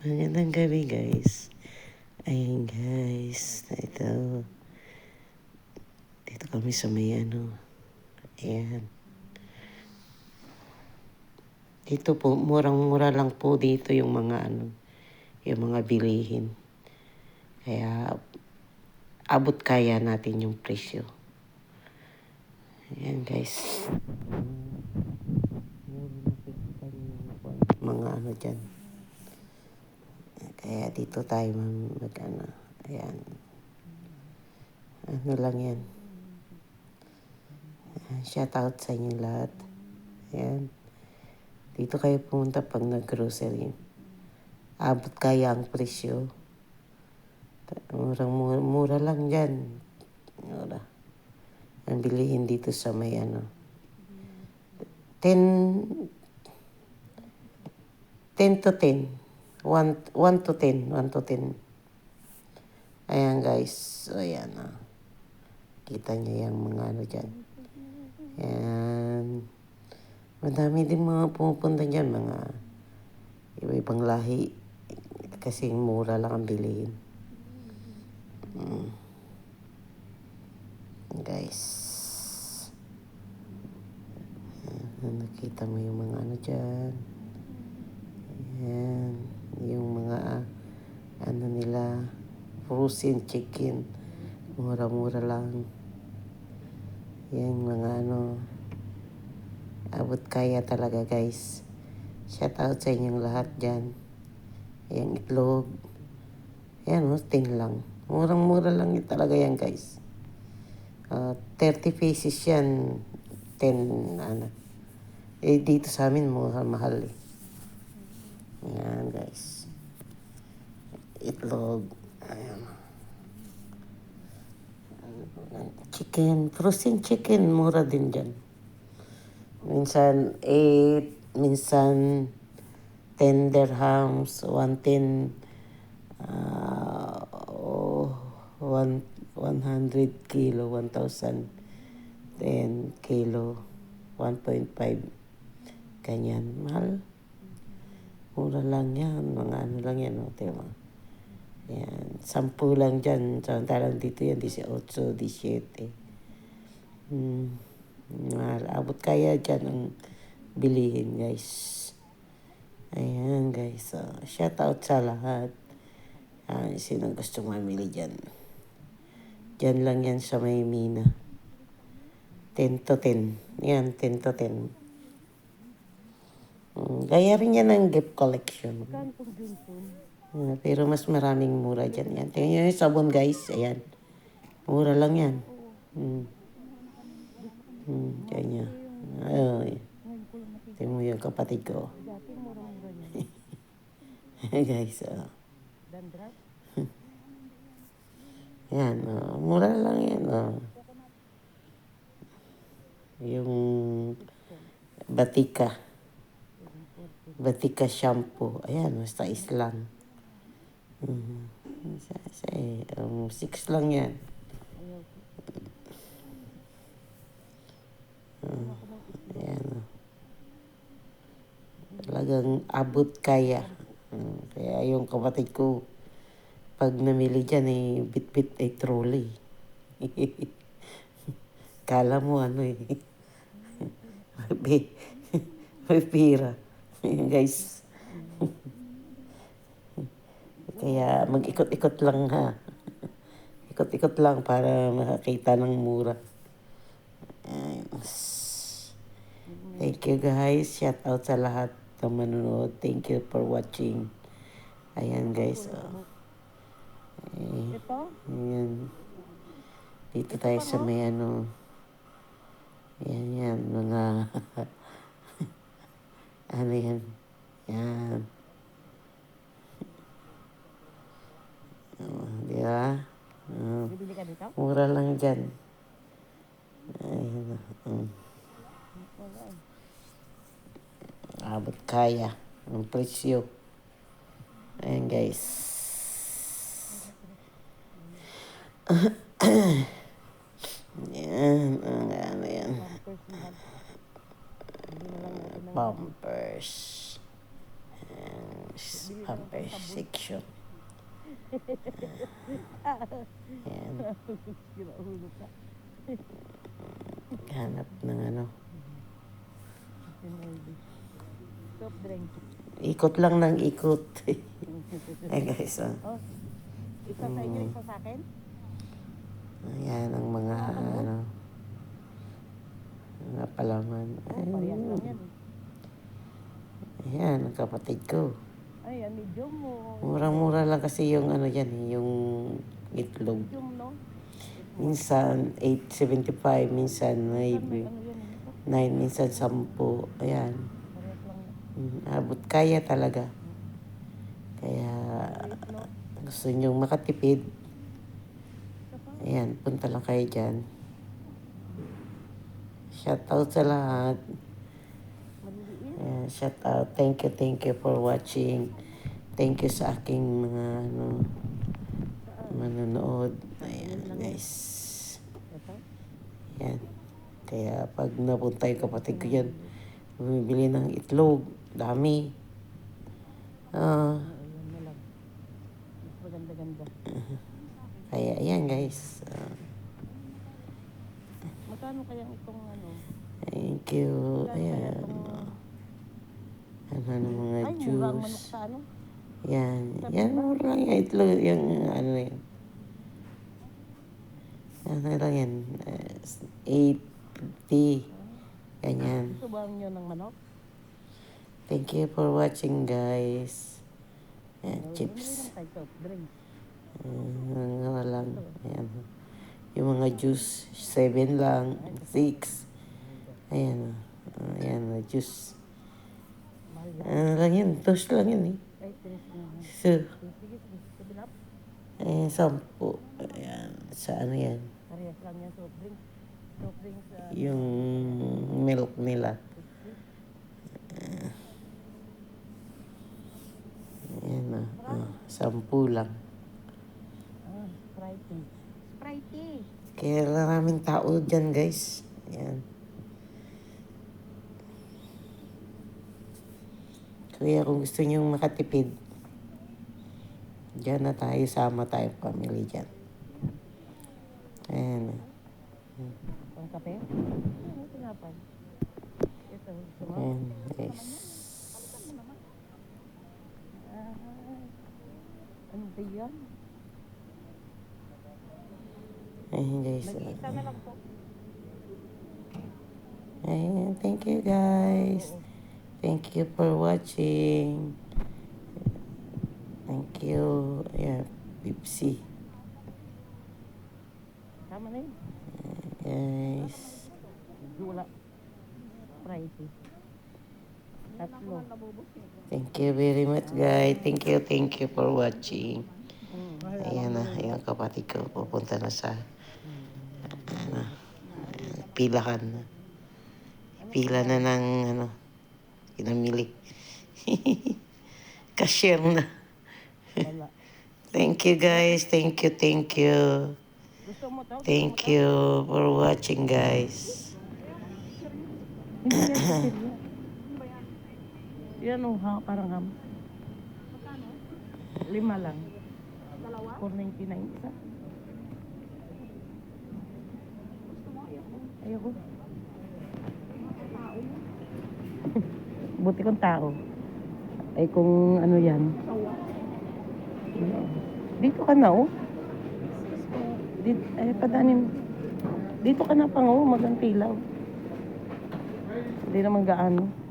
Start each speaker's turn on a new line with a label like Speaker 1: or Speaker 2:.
Speaker 1: Magandang gabi guys. Ayan guys. Dito kami sa may Ayan. Dito po, murang-mura lang po dito yung mga yung mga bilihin. Kaya abot kaya natin yung presyo. Ayan guys. Mga dyan. Kaya dito tayo Ayan. Ano lang yan. Shout out sa inyo lahat. Ayan. Dito kayo pumunta pag nag-grocery. Abot kaya ang presyo. Mura lang dyan. Mura. Ang bilihin dito sa may 10 to 10. 1 to 10. 1 to 10. Ayan guys. So ayan Kita niyo yung mga dyan. Ayan. Madami din mga pumupunta dyan. Mga iba-ibang lahi. Kasi mura lang ang bilihin. Guys. Nakita mo yung mga dyan. Ayan. Yung mga nila. Frozen chicken. Mura-mura lang. Yan mga abot kaya talaga guys. Shout out sa inyong lahat dyan. Yung itlog. Yan 10 lang. Murang-mura lang talaga yan guys. 30 pesos yan. 10 dito sa amin mahal eh. Yan guys. Itlog. Ayan. Chicken. Frozen chicken. Mura din dyan. Minsan 8. Minsan 10 dirhams. 110. 100 kilo. 1,000. 10 kilo. 1.5. Ganyan. Mahal. Mura lang yan. Mga lang yan. Diba? Yan. 10 lang dyan. Samantalang dito yan. 18, 17. Mahal. Abot kaya dyan ang bilihin guys. Ayan guys. Shout out sa lahat. Sino gusto mamili dyan. Dyan lang yan sa may Mina. 10 to 10. Yan. 10 to 10. Gaya rin yan ang gift collection. Pero mas maraming mura dyan. Yan. Tingnan nyo yung sabon guys. Ayan. Mura lang yan. Kanya. Tingnan mo yung kapatid ko. Guys. Yan. Mura lang yan. Yung Batika. Batika shampoo. Ayan, basta islang. 6 lang yan. Ayan. Talagang abot kaya. Kaya yung kapatid ko, pag namili dyan bit-bit ay trolley. Kala mo may pira. Guys. Kaya mag-ikot-ikot lang Ikot-ikot lang para makakita ng mura. Thank you guys. Shout out sa lahat ng manonood. Thank you for watching. Ayan guys. Ayan. Dito tayo sa may Ayan yan. Mga yan. Yan. Di ba? Mura lang dyan. Ayan. Abot kaya. Ang presyo. Ayan guys. Yan. Yan. Bumpers. Pampers section. Ayan. Hanap ng ano.
Speaker 2: Soft drink.
Speaker 1: Ikot lang ng ikot. Ay guys, oh.
Speaker 2: Oh, isa sa inyo, isa sa akin?
Speaker 1: Ayan ang mga ano. Mga palaman.
Speaker 2: Parehas lang yan.
Speaker 1: Ayan, ang kapatid ko.
Speaker 2: Ay, medium mo.
Speaker 1: Murang-mura lang kasi yung ano yan, yung itlog.
Speaker 2: Medium, no?
Speaker 1: Minsan 8.75, minsan
Speaker 2: Ano
Speaker 1: 9,
Speaker 2: yan?
Speaker 1: 9, minsan 10. Ayan.
Speaker 2: Parehas lang yan.
Speaker 1: Abot kaya talaga. Kaya gusto nyong makatipid. Ayan, punta lang kayo dyan. Shoutout sa lahat. Ayan, shoutout. Thank you for watching. Thank you sa aking mga ano, manonood. Ayan, guys. Ayan. Kaya pag napunta yung kapatid ko yan, bumibili ng itlog. Dami.
Speaker 2: Ayan na lang. Mas maganda-ganda.
Speaker 1: Kaya ayan guys.
Speaker 2: Magkano kaya itong ano?
Speaker 1: Thank you. Ayan. Ano ng mga
Speaker 2: Ay,
Speaker 1: juice.
Speaker 2: murang manok sa ano?
Speaker 1: Yan. Yan, mura lang yung itlog. Yung ano na yan. Ano lang yan. 8.50. Ganyan.
Speaker 2: Gusto ba nyo ng manok?
Speaker 1: Thank you for watching guys. Ayan,
Speaker 2: Bumili
Speaker 1: chips.
Speaker 2: lang tayo soft drink.
Speaker 1: Ano lang. Ayan. Yung mga juice, 7 lang. 6. Ayan. Ayan, juice.
Speaker 2: Mahal yan.
Speaker 1: Ano lang yun. Toast lang yun eh.
Speaker 2: Ay, tinis na.
Speaker 1: So,
Speaker 2: Sige, sabihin up.
Speaker 1: ayan, 10. Ayan. Sa ano yan.
Speaker 2: Parehas lang yan, soft drink. Soft drink sa...
Speaker 1: Yung milk nila. Ayan na. 10 lang.
Speaker 2: Sprite. Sprite.
Speaker 1: Kaya maraming tao dyan guys. Ayan. Kaya kung gusto nyo makatipid, dyan na tayo, sama tayo family dyan. Ayan.
Speaker 2: Pang kape? Ano tinapay? Ito, gusto mo?
Speaker 1: Ayan guys.
Speaker 2: Ano ba yan?
Speaker 1: Ayan guys.
Speaker 2: Mag-iisa na lang po.
Speaker 1: Ayan, thank you guys. Thank you for watching. Thank you. Ayan, Pepsi.
Speaker 2: Tama na yun.
Speaker 1: Guys.
Speaker 2: Wala. Sprite. Tatlo.
Speaker 1: Thank you very much guys. Thank you for watching. Ayan na, yung kapatid ko pupunta na sa ano, pilahan na. Pila na ng ano, pinamili. Cashier na.
Speaker 2: Wala.
Speaker 1: Thank you guys. Thank you.
Speaker 2: Gusto mo to?
Speaker 1: Thank you for watching guys.
Speaker 2: Hindi yan kasi yan o, parang ham. 5 lang. 4.99 isa. Ayoko. Buti kong tao. Ay kung ano yan. Dito ka na oh. Dito, ay padanin. Dito ka na pang oh, magantilaw. Hindi naman gaano.